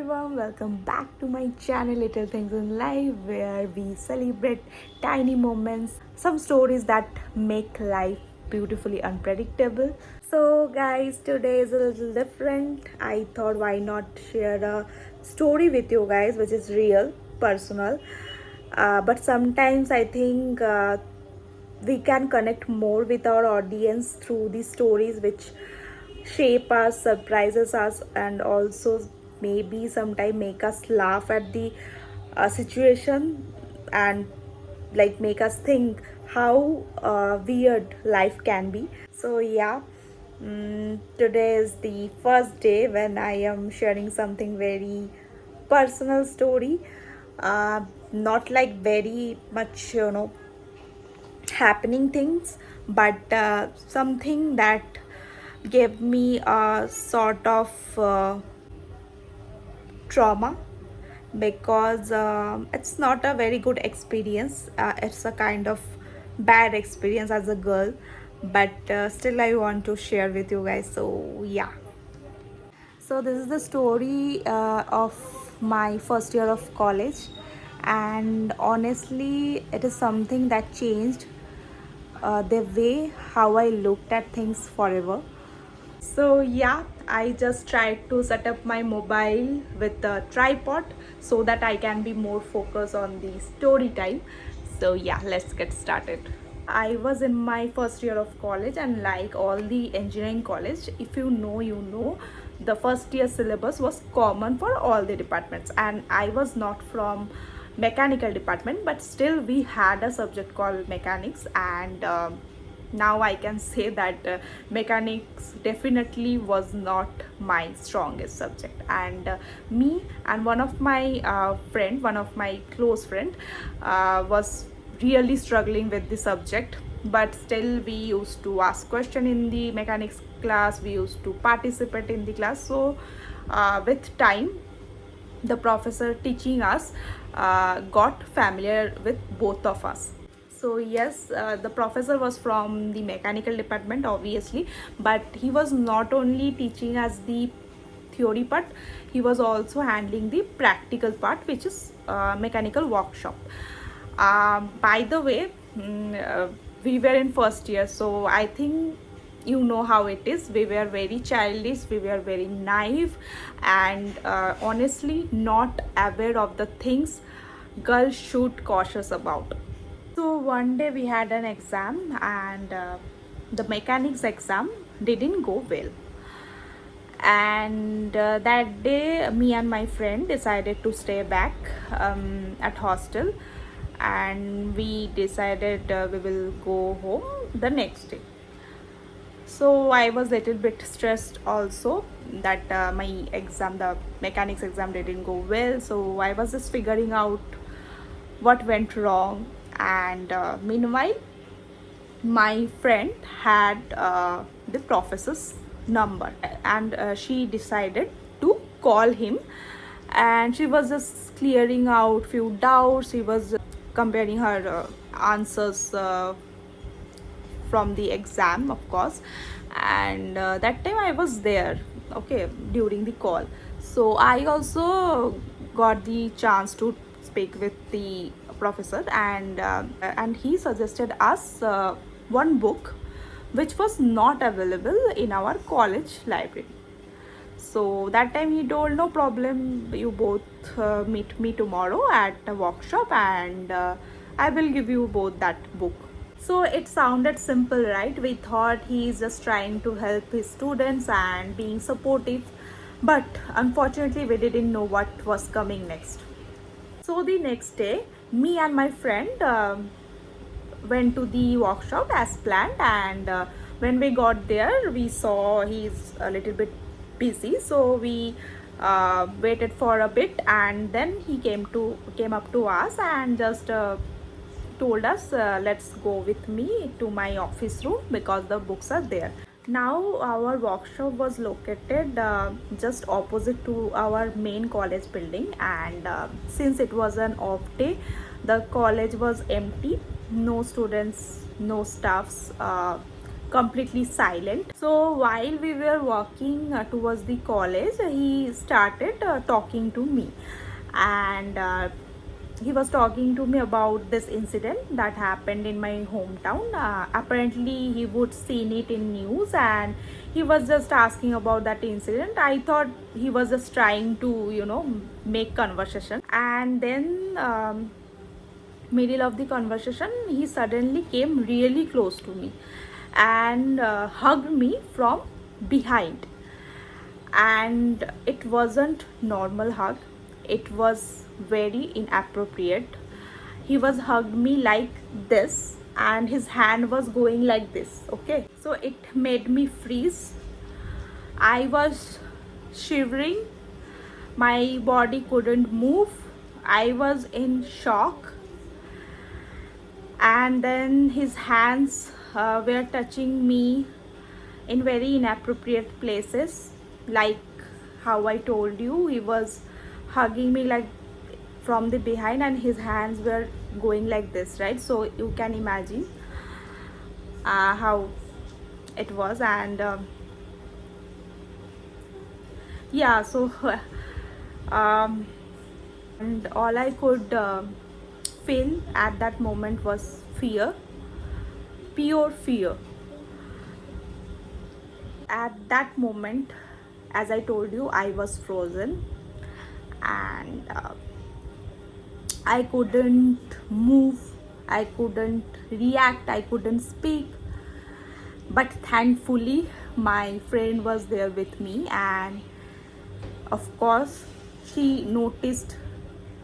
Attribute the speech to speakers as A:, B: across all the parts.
A: everyone, welcome back to my channel Little Things in Life, where we celebrate tiny moments, some stories that make life beautifully unpredictable. So, guys, today is a little different. I thought why not share a story with you guys, which is real, personal. But sometimes I think we can connect more with our audience through these stories which shape us, surprises us, and also maybe sometimes make us laugh at the situation, and like make us think how weird life can be. So yeah, today is the first day when I am sharing something very personal story, not like very much happening things, but something that gave me a sort of trauma, because it's not a very good experience. It's a kind of bad experience as a girl, but still I want to share with you guys. So yeah, so this is the story of my first year of college, and honestly it is something that changed the way how I looked at things forever. So yeah, I just tried to set up my mobile with a tripod so that I can be more focused on the story time. So yeah, let's get started. I was in my first year of college, and like all the engineering college, if you know, you know, the first year syllabus was common for all the departments, and I was not from mechanical department, but still we had a subject called mechanics, and now I can say that mechanics definitely was not my strongest subject, and me and one of my friend, one of my close friend, was really struggling with the subject. But still we used to ask question in the mechanics class, we used to participate in the class. So with time, the professor teaching us got familiar with both of us. So yes, the professor was from the mechanical department obviously, but he was not only teaching us the theory part, he was also handling the practical part, which is mechanical workshop. By the way, we were in first year, so I think you know how it is. We were very childish, we were very naive, and honestly not aware of the things girls should cautious about. So one day we had an exam, and the mechanics exam didn't go well. And that day, me and my friend decided to stay back at hostel, and we decided we will go home the next day. So I was a little bit stressed also that my exam, the mechanics exam, didn't go well. So I was just figuring out what went wrong, and meanwhile my friend had the professor's number, and she decided to call him, and she was just clearing out few doubts. She was comparing her answers from the exam, of course. And that time I was there, okay, during the call. So I also got the chance to speak with the professor, and he suggested us one book which was not available in our college library. So that time he told, no problem, you both meet me tomorrow at a workshop, and I will give you both that book. So it sounded simple, right? We thought he is just trying to help his students and being supportive, but unfortunately we didn't know what was coming next. So the next day, me and my friend went to the workshop as planned, and when we got there, we saw he's a little bit busy. So we waited for a bit, and then he came up to us and just told us, let's go with me to my office room because the books are there. Now our workshop was located just opposite to our main college building, and since it was an off day, the college was empty. No students, no staffs completely silent. So while we were walking towards the college, he started talking to me, and he was talking to me about this incident that happened in my hometown. Apparently he would seen it in news, and he was just asking about that incident. I thought he was just trying to, make conversation, and then middle of the conversation he suddenly came really close to me and hugged me from behind. And it wasn't normal hug, it was very inappropriate. He was hugged me like this, and his hand was going like this. Okay, so it made me freeze. I was shivering, my body couldn't move, I was in shock. And then his hands were touching me in very inappropriate places, like how I told you, he was hugging me like from the behind, and his hands were going like this, right? So you can imagine how it was. And yeah, so um, and all I could feel at that moment was fear, pure fear. At that moment, as I told you, I was frozen, and I couldn't move, I couldn't react, I couldn't speak. But thankfully my friend was there with me, and of course she noticed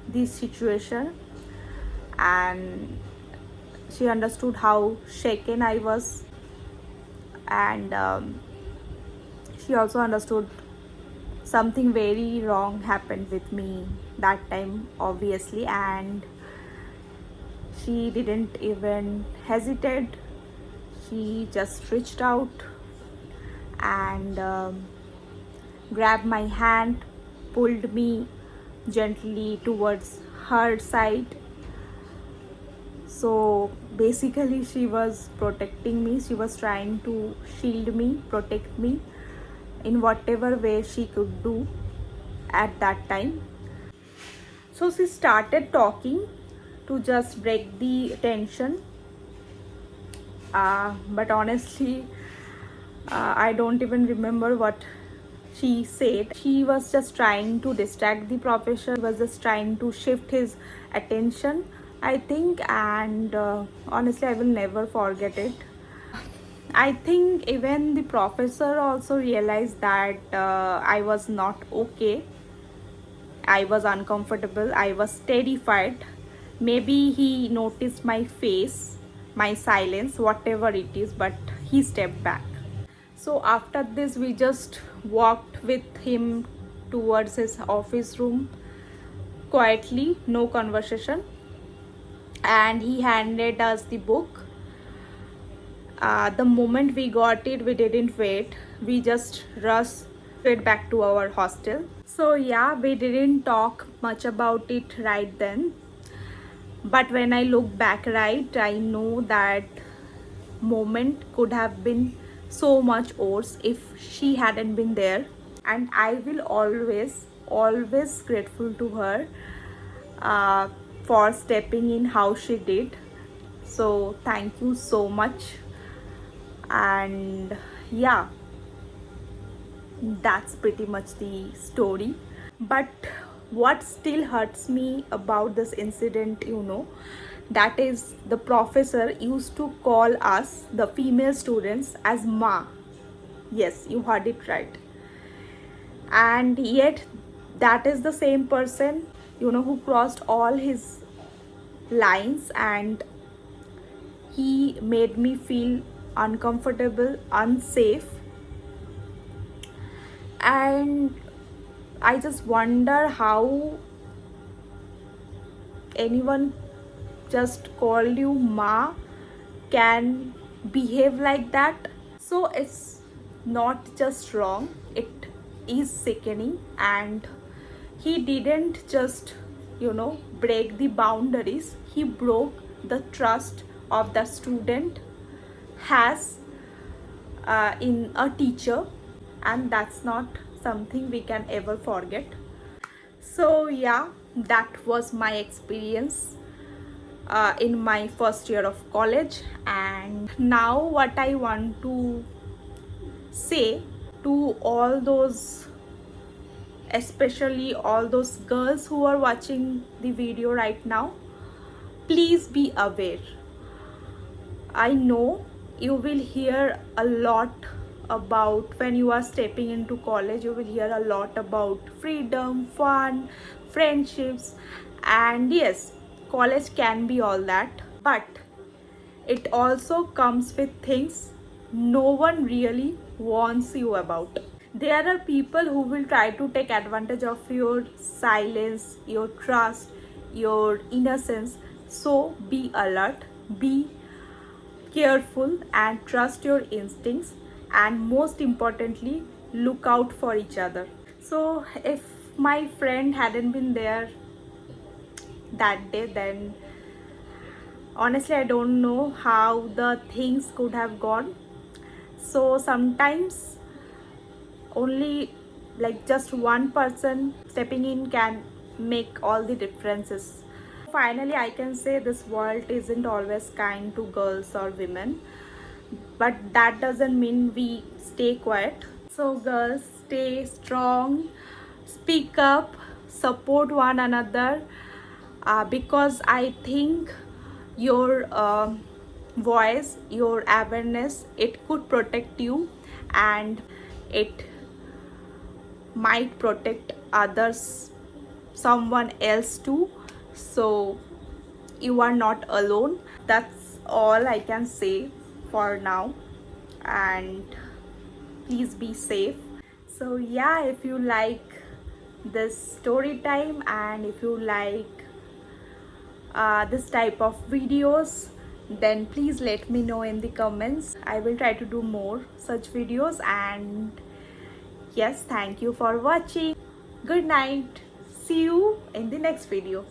A: this situation, and she understood how shaken I was. And she also understood something very wrong happened with me that time, obviously. And she didn't even hesitate, she just reached out and grabbed my hand, pulled me gently towards her side. So basically she was protecting me, she was trying to shield me, protect me in whatever way she could do at that time. So she started talking to just break the tension. But honestly, I don't even remember what she said. She was just trying to distract the professor, she was just trying to shift his attention, I think. And honestly, I will never forget it. I think even the professor also realized that I was not okay. I was uncomfortable, I was terrified. Maybe he noticed my face, my silence, whatever it is, but he stepped back. So after this, we just walked with him towards his office room quietly, no conversation. And he handed us the book. The moment we got it, we didn't wait. We just rushed straight back to our hostel. So yeah, we didn't talk much about it right then. But when I look back, right, I know that moment could have been so much worse if she hadn't been there. And I will always grateful to her uh, for stepping in how she did. So thank you so much. And yeah, that's pretty much the story. But what still hurts me about this incident, that is the professor used to call us, the female students, as ma. Yes, you heard it right. And yet that is the same person, who crossed all his lines, and he made me feel uncomfortable, unsafe. And I just wonder how anyone just called you ma can behave like that. So it's not just wrong, it is sickening. And he didn't just, break the boundaries, he broke the trust of the student has in a teacher, and that's not something we can ever forget. So yeah, that was my experience in my first year of college. And now what I want to say to all those, especially all those girls who are watching the video right now, please be aware. I know you will hear a lot about, when you are stepping into college, you will hear a lot about freedom, fun, friendships, and yes, college can be all that, but it also comes with things no one really warns you about. There are people who will try to take advantage of your silence, your trust, your innocence. So be alert, be careful, and trust your instincts, and most importantly, look out for each other. So if my friend hadn't been there that day, then honestly I don't know how the things could have gone. So sometimes only like just one person stepping in can make all the differences. Finally, I can say this world isn't always kind to girls or women, but that doesn't mean we stay quiet. So girls, stay strong, speak up, support one another, because I think your voice, your awareness, it could protect you, and it might protect others, someone else too. So you are not alone. That's all I can say for now, and please be safe. So yeah, if you like this story time, and if you like this type of videos, then please let me know in the comments. I will try to do more such videos. And yes, thank you for watching. Good night. See you in the next video.